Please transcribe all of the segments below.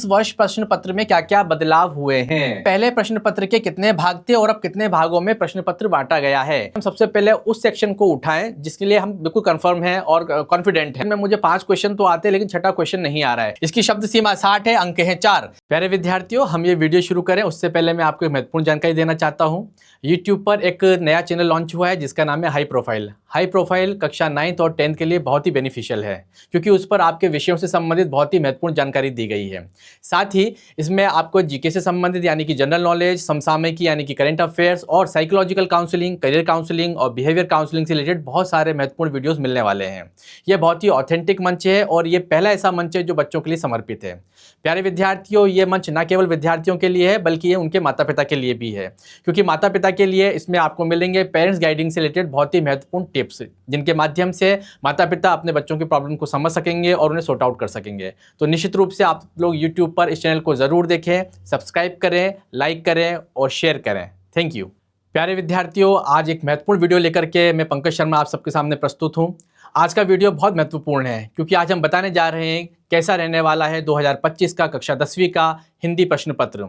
इस वर्ष प्रश्न पत्र में क्या क्या बदलाव हुए हैं। पहले प्रश्न पत्र के कितने भाग थे और अब कितने भागों में प्रश्न पत्र बांटा गया है। हम सबसे पहले उस सेक्शन को उठाएं जिसके लिए हम बिल्कुल कंफर्म हैं और कॉन्फिडेंट हैं। मुझे 5 क्वेश्चन तो आते हैं लेकिन छठा क्वेश्चन नहीं आ रहा है। इसकी शब्द सीमा 60 है, अंक है 4। प्यारे विद्यार्थियों, हम ये वीडियो शुरू करें उससे पहले मैं आपको एक महत्वपूर्ण जानकारी देना चाहता हूँ। यूट्यूब पर एक नया चैनल लॉन्च हुआ है जिसका नाम है हाई प्रोफाइल। हाई प्रोफाइल कक्षा 9th और 10th के लिए बहुत ही बेनिफिशियल है क्योंकि उस पर आपके विषयों से संबंधित बहुत ही महत्वपूर्ण जानकारी दी गई है। साथ ही इसमें आपको जीके से संबंधित यानी कि जनरल नॉलेज, समसामयिकी यानी कि करंट अफेयर्स और साइकोलॉजिकल काउंसलिंग, करियर काउंसलिंग और बिहेवियर काउंसलिंग से रिलेटेड बहुत सारे महत्वपूर्ण वीडियोस मिलने वाले हैं। यह बहुत ही ऑथेंटिक मंच है और ये पहला ऐसा मंच है जो बच्चों के लिए समर्पित है। प्यारे विद्यार्थियों, ये मंच न केवल विद्यार्थियों के लिए है बल्कि ये उनके माता पिता के लिए भी है क्योंकि माता पिता के लिए इसमें आपको मिलेंगे पेरेंट्स गाइडिंग से रिलेटेड बहुत ही महत्वपूर्ण टिप्स जिनके माध्यम से माता पिता अपने बच्चों की प्रॉब्लम को समझ सकेंगे और उन्हें सॉर्ट आउट कर सकेंगे। तो निश्चित रूप से आप लोग यूट्यूब पर इस चैनल को ज़रूर देखें, सब्सक्राइब करें, लाइक करें और शेयर करें। Thank you. प्यारे विद्यार्थियों, आज एक महत्वपूर्ण वीडियो लेकर के मैं पंकज शर्मा आप सबके सामने प्रस्तुत हूँ। आज का वीडियो बहुत महत्वपूर्ण है क्योंकि आज हम बताने जा रहे हैं कैसा रहने वाला है 2025 का कक्षा 10वीं का हिंदी प्रश्न पत्र।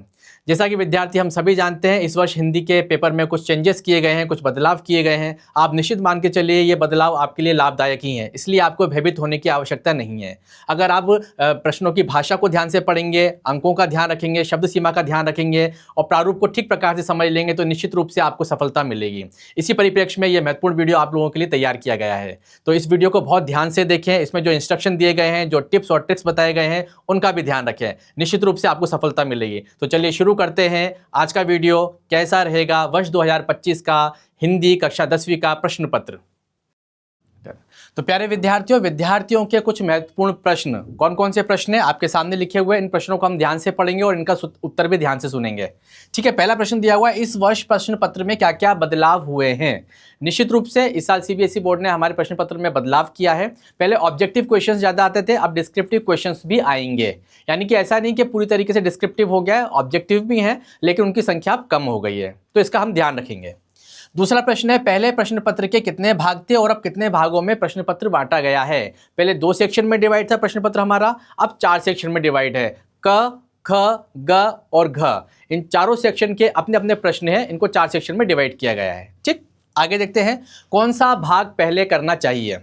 जैसा कि विद्यार्थी हम सभी जानते हैं इस वर्ष हिंदी के पेपर में कुछ चेंजेस किए गए हैं, कुछ बदलाव किए गए हैं। आप निश्चित मान के चलिए ये बदलाव आपके लिए लाभदायक ही हैं, इसलिए आपको भयभीत होने की आवश्यकता नहीं है। अगर आप प्रश्नों की भाषा को ध्यान से पढ़ेंगे, अंकों का ध्यान रखेंगे, शब्द सीमा का ध्यान रखेंगे और प्रारूप को ठीक प्रकार से समझ लेंगे तो निश्चित रूप से आपको सफलता मिलेगी। इसी परिप्रेक्ष्य में यह महत्वपूर्ण वीडियो आप लोगों के लिए तैयार किया गया है। तो इस वीडियो को बहुत ध्यान से देखें, इसमें जो इंस्ट्रक्शन दिए गए हैं, जो टिप्स और ट्रिक्स बताए गए हैं उनका भी ध्यान रखें। निश्चित रूप से आपको सफलता मिलेगी। तो चलिए शुरू करते हैं। आज का वीडियो कैसा रहेगा वर्ष 2025 का हिंदी कक्षा 10वीं का प्रश्न पत्र। तो प्यारे विद्यार्थियों के कुछ महत्वपूर्ण प्रश्न, कौन कौन से प्रश्न हैं आपके सामने लिखे हुए। इन प्रश्नों को हम ध्यान से पढ़ेंगे और इनका उत्तर भी ध्यान से सुनेंगे। ठीक है, पहला प्रश्न दिया हुआ है, इस वर्ष प्रश्न पत्र में क्या क्या बदलाव हुए हैं। निश्चित रूप से इस साल सीबीएसई बोर्ड ने हमारे प्रश्न पत्र में बदलाव किया है। पहले ऑब्जेक्टिव क्वेश्चंस ज़्यादा आते थे, अब डिस्क्रिप्टिव क्वेश्चंस भी आएंगे। यानी कि ऐसा नहीं कि पूरी तरीके से डिस्क्रिप्टिव हो गया है, ऑब्जेक्टिव भी हैं लेकिन उनकी संख्या अब कम हो गई है, तो इसका हम ध्यान रखेंगे। दूसरा प्रश्न है, पहले प्रश्न पत्र के कितने भाग थे और अब कितने भागों में प्रश्न पत्र बांटा गया है। पहले 2 सेक्शन में डिवाइड था प्रश्न पत्र हमारा, अब 4 सेक्शन में डिवाइड है। क, ख, ग और घ, इन चारों सेक्शन के अपने अपने प्रश्न हैं, इनको 4 सेक्शन में डिवाइड किया गया है। ठीक, आगे देखते हैं कौन सा भाग पहले करना चाहिए।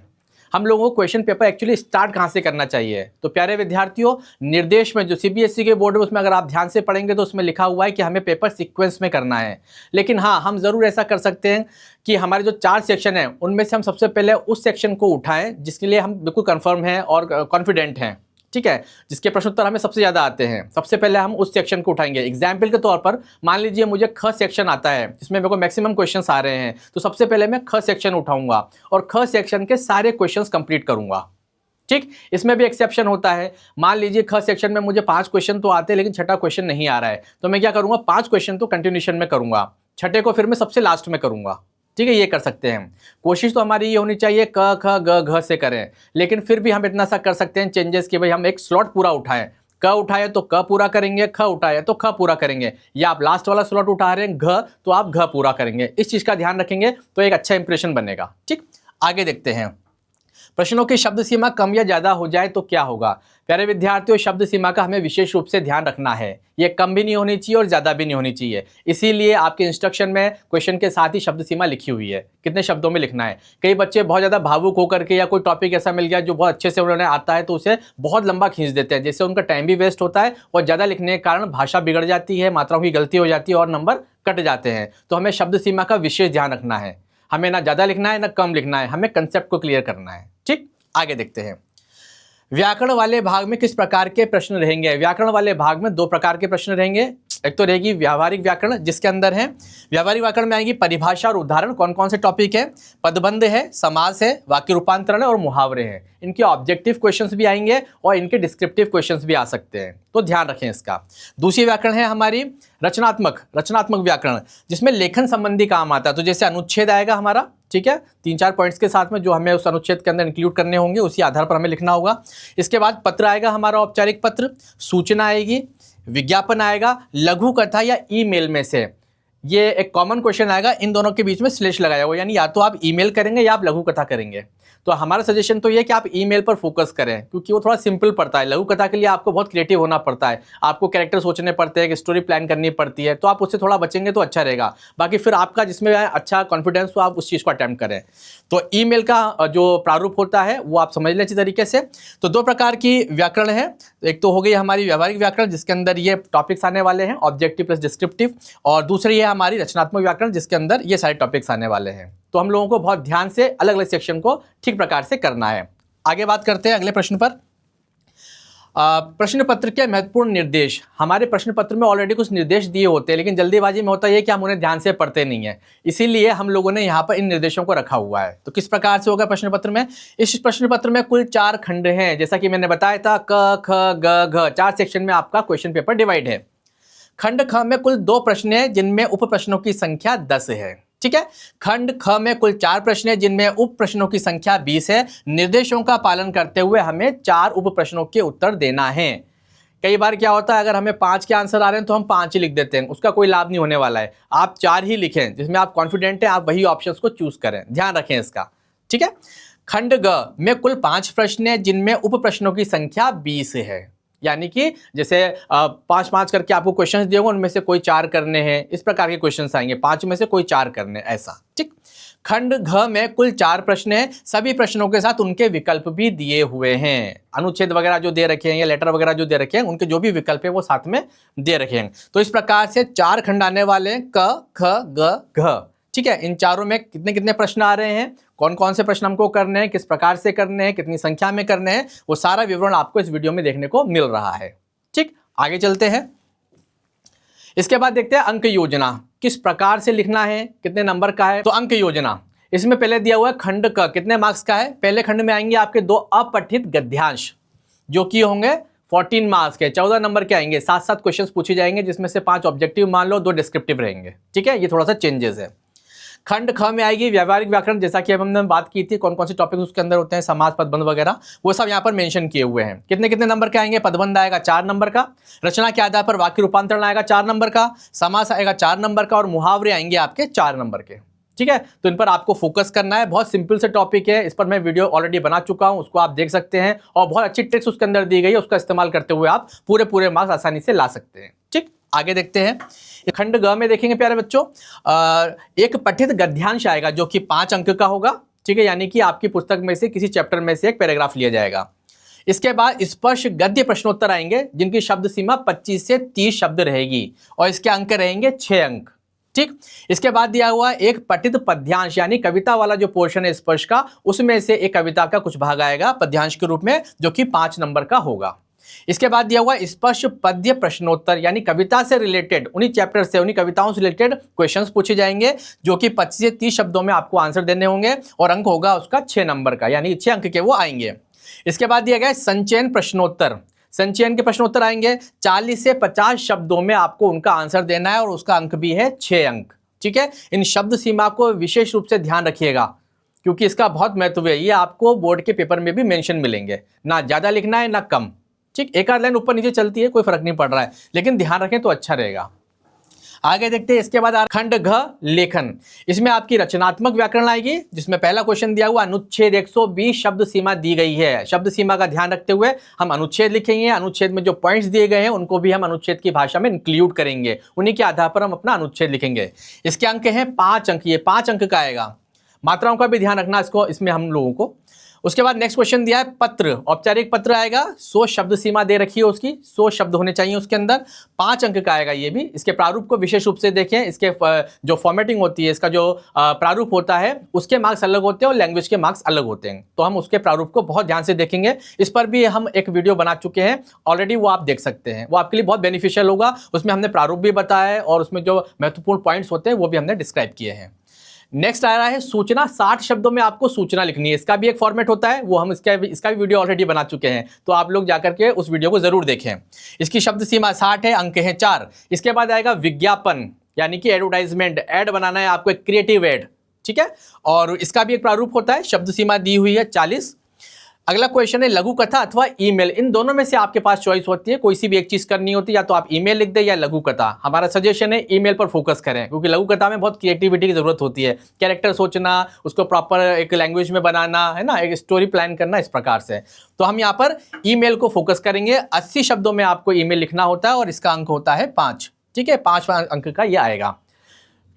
हम लोगों को क्वेश्चन पेपर एक्चुअली स्टार्ट कहाँ से करना चाहिए। तो प्यारे विद्यार्थियों, निर्देश में जो सीबीएसई के बोर्ड है उसमें अगर आप ध्यान से पढ़ेंगे तो उसमें लिखा हुआ है कि हमें पेपर सीक्वेंस में करना है। लेकिन हाँ, हम ज़रूर ऐसा कर सकते हैं कि हमारे जो 4 सेक्शन हैं उनमें से हम सबसे पहले उस सेक्शन को उठाएं जिसके लिए हम बिल्कुल कन्फर्म हैं और कॉन्फिडेंट हैं। ठीक है, जिसके प्रश्न उत्तर हमें सबसे ज़्यादा आते हैं। सबसे पहले हम उस सेक्शन को उठाएंगे। एग्जाम्पल के तौर पर मान लीजिए मुझे ख सेक्शन आता है जिसमें मेरे को मैक्सिमम क्वेश्चंस आ रहे हैं, तो सबसे पहले मैं ख सेक्शन उठाऊंगा और ख सेक्शन के सारे क्वेश्चंस कंप्लीट करूंगा। ठीक, इसमें भी एक्सेप्शन होता है। मान लीजिए ख सेक्शन में मुझे 5 क्वेश्चन तो आते हैं लेकिन छठा क्वेश्चन नहीं आ रहा है, तो मैं क्या करूँगा, 5 क्वेश्चन तो कंटिन्यूशन में करूँगा, छठे को फिर मैं सबसे लास्ट में करूँगा। ठीक है, ये कर सकते हैं। कोशिश तो हमारी ये होनी चाहिए क, ख, ग, घ से करें, लेकिन फिर भी हम इतना सा कर सकते हैं चेंजेस कि भाई हम एक स्लॉट पूरा उठाएं। क उठाए तो क पूरा करेंगे, ख उठाए तो ख पूरा करेंगे, या आप लास्ट वाला स्लॉट उठा रहे हैं घ तो आप घ पूरा करेंगे। इस चीज़ का ध्यान रखेंगे तो एक अच्छा इंप्रेशन बनेगा। ठीक, आगे देखते हैं। प्रश्नों की शब्द सीमा कम या ज़्यादा हो जाए तो क्या होगा। प्यारे विद्यार्थियों, शब्द सीमा का हमें विशेष रूप से ध्यान रखना है। ये कम भी नहीं होनी चाहिए और ज़्यादा भी नहीं होनी चाहिए। इसीलिए आपके इंस्ट्रक्शन में क्वेश्चन के साथ ही शब्द सीमा लिखी हुई है, कितने शब्दों में लिखना है। कई बच्चे बहुत ज़्यादा भावुक होकर के या कोई टॉपिक ऐसा मिल गया जो बहुत अच्छे से उन्होंने आता है तो उसे बहुत लंबा खींच देते हैं, जिससे उनका टाइम भी वेस्ट होता है और ज़्यादा लिखने के कारण भाषा बिगड़ जाती है, मात्राओं की गलती हो जाती है और नंबर कट जाते हैं। तो हमें शब्द सीमा का विशेष ध्यान रखना है। हमें ना ज़्यादा लिखना है ना कम लिखना है, हमें कंसेप्ट को क्लियर करना है। ठीक, आगे देखते हैं। व्याकरण वाले भाग में किस प्रकार के प्रश्न रहेंगे। व्याकरण वाले भाग में 2 प्रकार के प्रश्न रहेंगे। एक तो रहेगी व्यावहारिक व्याकरण, जिसके अंदर है व्यावहारिक व्याकरण में आएगी परिभाषा और उदाहरण, कौन कौन से टॉपिक है, पदबंध है, समास है, वाक्य रूपांतरण है और मुहावरे हैं। इनके ऑब्जेक्टिव क्वेश्चंस भी आएंगे और इनके डिस्क्रिप्टिव क्वेश्चंस भी आ सकते हैं, तो ध्यान रखें इसका। दूसरी व्याकरण है हमारी रचनात्मक व्याकरण, जिसमें लेखन संबंधी काम आता है। तो जैसे अनुच्छेद आएगा हमारा, ठीक है, 3-4 पॉइंट्स के साथ में जो हमें उस अनुच्छेद के अंदर इंक्लूड करने होंगे उसी आधार पर हमें लिखना होगा। इसके बाद पत्र आएगा हमारा, औपचारिक पत्र, सूचना आएगी, विज्ञापन आएगा, लघु कथा या ईमेल में से ये एक कॉमन क्वेश्चन आएगा, इन दोनों के बीच में स्लैश लगाया हुआ, यानी या तो आप ईमेल करेंगे या आप लघु कथा करेंगे। तो हमारा सजेशन तो ये कि आप ईमेल पर फोकस करें, क्योंकि वो थोड़ा सिंपल पड़ता है। लघु कथा के लिए आपको बहुत क्रिएटिव होना पड़ता है, आपको कैरेक्टर सोचने पड़ते हैं, स्टोरी प्लान करनी पड़ती है, तो आप उससे थोड़ा बचेंगे तो अच्छा रहेगा। बाकी फिर आपका जिसमें अच्छा कॉन्फिडेंस हो, आप उस चीज़ को अटेम्प्ट करें। तो ईमेल का जो प्रारूप होता है वो आप समझ लें अच्छी तरीके से। तो दो प्रकार की व्याकरण है, एक तो हो गई हमारी व्यवहारिक व्याकरण जिसके अंदर ये टॉपिक्स आने वाले हैं, ऑब्जेक्टिव प्लस डिस्क्रिप्टिव, और दूसरी है हमारी रचनात्मक व्याकरण जिसके अंदर ये सारे टॉपिक्स आने वाले हैं। तो हम लोगों को बहुत ध्यान से अलग अलग सेक्शन को ठीक प्रकार से करना है। आगे बात करते हैं अगले प्रश्न पर। प्रश्न पत्र के महत्वपूर्ण निर्देश। हमारे प्रश्न पत्र में ऑलरेडी कुछ निर्देश दिए होते हैं, लेकिन जल्दीबाजी में होता है कि हम उन्हें ध्यान से पढ़ते नहीं है, इसीलिए हम लोगों ने यहाँ पर इन निर्देशों को रखा हुआ है। तो किस प्रकार से होगा प्रश्न पत्र में? इस प्रश्न पत्र में कुल 4 खंड हैं, जैसा कि मैंने बताया था, क ख ग घ, 4 सेक्शन में आपका क्वेश्चन पेपर डिवाइड है। खंड ख में कुल 2 प्रश्न हैं जिनमें उप प्रश्नों की संख्या 10 है। ठीक है। खंड ख में कुल 4 प्रश्न हैं जिनमें उप प्रश्नों की संख्या 20 है। निर्देशों का पालन करते हुए हमें 4 उप प्रश्नों के उत्तर देना है। कई बार क्या होता है, अगर हमें 5 के आंसर आ रहे हैं तो हम 5 ही लिख देते हैं, उसका कोई लाभ नहीं होने वाला है। आप 4 ही लिखें, जिसमें आप कॉन्फिडेंट हैं, आप वही ऑप्शंस को चूज करें, ध्यान रखें इसका। ठीक है। खंड ग में कुल 5 प्रश्न हैं जिनमें उप प्रश्नों की संख्या 20 है, यानी कि जैसे 5-5 करके आपको क्वेश्चंस दिए होंगे, उनमें से कोई 4 करने हैं, इस प्रकार के क्वेश्चंस आएंगे, 5 में से कोई 4 करने, ऐसा। ठीक। खंड घ में कुल 4 प्रश्न हैं, सभी प्रश्नों के साथ उनके विकल्प भी दिए हुए हैं। अनुच्छेद वगैरह जो दे रखे हैं या लेटर वगैरह जो दे रखे हैं, उनके जो भी विकल्प है वो साथ में दे रखे हैं। तो इस प्रकार से 4 खंड आने वाले हैं, क ख ग घ। ठीक है। इन चारों में कितने कितने प्रश्न आ रहे हैं, कौन कौन से प्रश्न हमको करने हैं, किस प्रकार से करने हैं, कितनी संख्या में करने हैं, वो सारा विवरण आपको इस वीडियो में देखने को मिल रहा है। ठीक। आगे चलते हैं। इसके बाद देखते हैं अंक योजना, किस प्रकार से लिखना है, कितने नंबर का है। तो अंक योजना इसमें पहले दिया हुआ है खंड क कितने मार्क्स का है। पहले खंड में आएंगे आपके 2 अपठित गद्यांश जो कि होंगे 14 मार्क्स के, 14 नंबर के आएंगे। 7-7 क्वेश्चंस पूछे जाएंगे, जिसमें से 5 ऑब्जेक्टिव मान लो, 2 डिस्क्रिप्टिव रहेंगे। ठीक है। ये थोड़ा सा चेंजेस है। खंड ख में आएगी व्यवहारिक व्याकरण, जैसा कि अब हमने बात की थी, कौन कौन से टॉपिक उसके अंदर होते हैं, समास, पदबंध वगैरह, वो सब यहाँ पर मेंशन किए हुए हैं। कितने कितने नंबर के आएंगे? पदबंध आएगा 4 नंबर का, रचना के आधार पर वाक्य रूपांतरण आएगा 4 नंबर का, समास आएगा 4 नंबर का, और मुहावरे आएंगे आपके 4 नंबर के। ठीक है। तो इन पर आपको फोकस करना है। बहुत सिंपल से टॉपिक है, इस पर मैं वीडियो ऑलरेडी बना चुका हूं, उसको आप देख सकते हैं, और बहुत अच्छी ट्रिक्स उसके अंदर दी गई है, उसका इस्तेमाल करते हुए आप पूरे मार्क्स आसानी से ला सकते हैं। ठीक। आगे देखते हैं। खंड ग में देखेंगे प्यारे बच्चों, एक पठित गद्यांश आएगा जो कि 5 अंक का होगा। ठीक है। यानी कि आपकी पुस्तक में से किसी चैप्टर में से एक पैराग्राफ लिया जाएगा। इसके बाद स्पर्श गद्य प्रश्नोत्तर आएंगे जिनकी शब्द सीमा 25 से 30 शब्द रहेगी, और इसके अंक रहेंगे 6 अंक। ठीक। इसके बाद दिया हुआ एक पठित पद्यांश, यानी कविता वाला जो पोर्शन है स्पर्श का, उसमें से एक कविता का कुछ भाग आएगा पद्यांश के रूप में, जो कि 5 नंबर का होगा। इसके बाद दिया हुआ स्पर्श पद्य प्रश्नोत्तर, यानी कविता से रिलेटेड, उन्हीं चैप्टर से, उन्हीं कविताओं से रिलेटेड क्वेश्चंस पूछे जाएंगे, जो कि 25 से 30 शब्दों में आपको आंसर देने होंगे, और अंक होगा उसका 6 नंबर का, यानी 6 अंक के वो आएंगे। इसके बाद दिया गया संचयन प्रश्नोत्तर। संचयन के प्रश्नोत्तर आएंगे 40 से 50 शब्दों में आपको उनका आंसर देना है, और उसका अंक भी है 6 अंक। ठीक है। इन शब्द सीमा को विशेष रूप से ध्यान रखिएगा, क्योंकि इसका बहुत महत्व है। ये आपको बोर्ड के पेपर में भी मेंशन मिलेंगे, ना ज्यादा लिखना है ना कम। ठीक। एक आध लाइन ऊपर नीचे चलती है, कोई फर्क नहीं पड़ रहा है, लेकिन ध्यान रखें तो अच्छा रहेगा। आगे देखते हैं। इसके बाद खंड घ लेखन, इसमें आपकी रचनात्मक व्याकरण आएगी, जिसमें पहला क्वेश्चन दिया हुआ अनुच्छेद 120 शब्द सीमा दी गई है। शब्द सीमा का ध्यान रखते हुए हम अनुच्छेद लिखेंगे, अनुच्छेद में जो पॉइंट्स दिए गए हैं उनको भी हम अनुच्छेद की भाषा में इंक्लूड करेंगे, उन्हीं के आधार पर हम अपना अनुच्छेद लिखेंगे। इसके अंक हैं 5 अंक, ये 5 अंक का आएगा। मात्राओं का भी ध्यान रखना इसमें हम लोगों को। उसके बाद नेक्स्ट क्वेश्चन दिया है पत्र, औपचारिक पत्र आएगा, 100 शब्द सीमा दे रखी है उसकी, 100 शब्द होने चाहिए उसके अंदर, 5 अंक का आएगा ये भी। इसके प्रारूप को विशेष रूप से देखें, इसके जो फॉर्मेटिंग होती है, इसका जो प्रारूप होता है, उसके मार्क्स अलग होते हैं और लैंग्वेज के मार्क्स अलग होते हैं, तो हम उसके प्रारूप को बहुत ध्यान से देखेंगे। इस पर भी हम एक वीडियो बना चुके हैं ऑलरेडी, वो आप देख सकते हैं, वो आपके लिए बहुत बेनिफिशियल होगा। उसमें हमने प्रारूप भी बताया है, और उसमें जो महत्वपूर्ण पॉइंट्स होते हैं वो भी हमने डिस्क्राइब किए हैं। नेक्स्ट आ रहा है सूचना, 60 शब्दों में आपको सूचना लिखनी है। इसका भी एक फॉर्मेट होता है, वो हम इसका भी वीडियो ऑलरेडी बना चुके हैं, तो आप लोग जाकर के उस वीडियो को जरूर देखें। इसकी शब्द सीमा 60 है, अंक हैं 4। इसके बाद आएगा विज्ञापन, यानी कि एडवर्टाइजमेंट, ऐड बनाना है आपको, एक क्रिएटिव ऐड। ठीक है। और इसका भी एक प्रारूप होता है, शब्द सीमा दी हुई है 40। अगला क्वेश्चन है लघु कथा अथवा ईमेल, इन दोनों में से आपके पास चॉइस होती है, कोई सी भी एक चीज करनी होती है, या तो आप ईमेल लिख दे या लघु कथा। हमारा सजेशन है ईमेल पर फोकस करें, क्योंकि लघु कथा में बहुत क्रिएटिविटी की जरूरत होती है, कैरेक्टर सोचना, उसको प्रॉपर एक लैंग्वेज में बनाना है ना, एक स्टोरी प्लान करना, इस प्रकार से। तो हम यहाँ पर ईमेल को फोकस करेंगे। 80 शब्दों में आपको ईमेल लिखना होता है और इसका अंक होता है 5। ठीक है, 5 अंक का ये आएगा।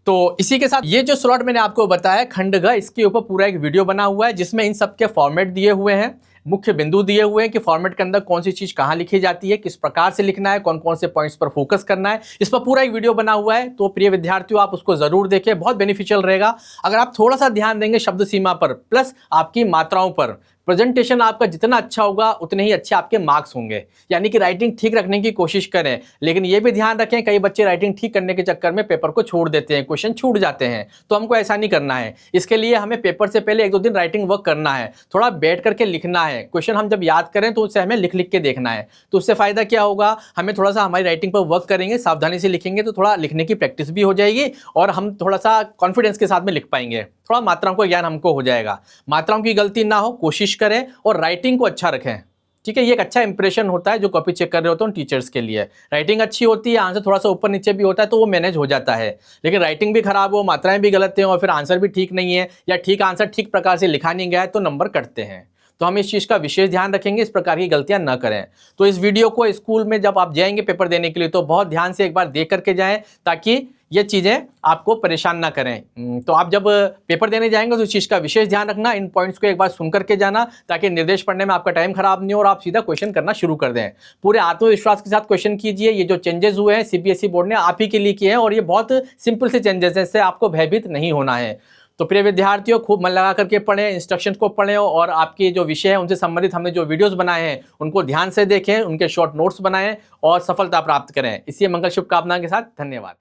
तो इसी के साथ ये जो स्लॉट मैंने आपको बताया खंड ग, इसके ऊपर पूरा एक वीडियो बना हुआ है जिसमें इन सब के फॉर्मेट दिए हुए हैं, मुख्य बिंदु दिए हुए हैं कि फॉर्मेट के अंदर कौन सी चीज कहाँ लिखी जाती है, किस प्रकार से लिखना है, कौन कौन से पॉइंट्स पर फोकस करना है, इस पर पूरा एक वीडियो बना हुआ है। तो प्रिय विद्यार्थियों, आप उसको जरूर देखें, बहुत बेनिफिशियल रहेगा। अगर आप थोड़ा सा ध्यान देंगे शब्द सीमा पर प्लस आपकी मात्राओं पर, प्रेजेंटेशन आपका जितना अच्छा होगा उतने ही अच्छे आपके मार्क्स होंगे। यानी कि राइटिंग ठीक रखने की कोशिश करें, लेकिन ये भी ध्यान रखें कई बच्चे राइटिंग ठीक करने के चक्कर में पेपर को छोड़ देते हैं, क्वेश्चन छूट जाते हैं। तो हमको ऐसा नहीं करना है। इसके लिए हमें पेपर से पहले 1-2 दिन राइटिंग वर्क करना है, थोड़ा बैठ करके लिखना है। क्वेश्चन हम जब याद करें तो उससे हमें लिख लिख के देखना है। तो उससे फायदा क्या होगा, हमें थोड़ा सा हमारी राइटिंग पर वर्क करेंगे, सावधानी से लिखेंगे तो थोड़ा लिखने की प्रैक्टिस भी हो जाएगी और हम थोड़ा सा कॉन्फिडेंस के साथ में लिख पाएंगे। थोड़ा मात्राओं का ज्ञान हमको हो जाएगा। मात्राओं की गलती ना हो, कोशिश करें और राइटिंग को अच्छा रखें। ठीक है, ये एक अच्छा इंप्रेशन होता है जो कॉपी चेक कर रहे होते हैं टीचर्स के लिए। राइटिंग अच्छी होती है, आंसर थोड़ा सा ऊपर नीचे भी होता है तो वो मैनेज हो जाता है। लेकिन राइटिंग भी खराब हो, मात्राएं भी गलत हैं और फिर आंसर भी ठीक नहीं है या ठीक आंसर ठीक प्रकार से लिखा नहीं गया है तो नंबर कटते हैं। तो हम इस चीज़ का विशेष ध्यान रखेंगे, इस प्रकार की गलतियां न करें। तो इस वीडियो को स्कूल में जब आप जाएंगे पेपर देने के लिए तो बहुत ध्यान से एक बार देख करके जाएं, ताकि ये चीज़ें आपको परेशान ना करें। तो आप जब पेपर देने जाएंगे तो इस चीज़ का विशेष ध्यान रखना, इन पॉइंट्स को एक बार सुन करके जाना, ताकि निर्देश पढ़ने में आपका टाइम खराब नहीं हो और आप सीधा क्वेश्चन करना शुरू कर दें। पूरे आत्मविश्वास के साथ क्वेश्चन कीजिए। ये जो चेंजेस हुए हैं सीबीएसई बोर्ड ने आप ही के लिए किए हैं और ये बहुत सिंपल से चेंजेस हैं, इससे आपको भयभीत नहीं होना है। तो प्रिय विद्यार्थियों, खूब मन लगा करके पढ़ें, इंस्ट्रक्शंस को पढ़ें और आपके जो विषय है उनसे संबंधित हमने जो वीडियोस बनाए हैं उनको ध्यान से देखें, उनके शॉर्ट नोट्स बनाएं और सफलता प्राप्त करें। इसी मंगल शुभकामना के साथ धन्यवाद।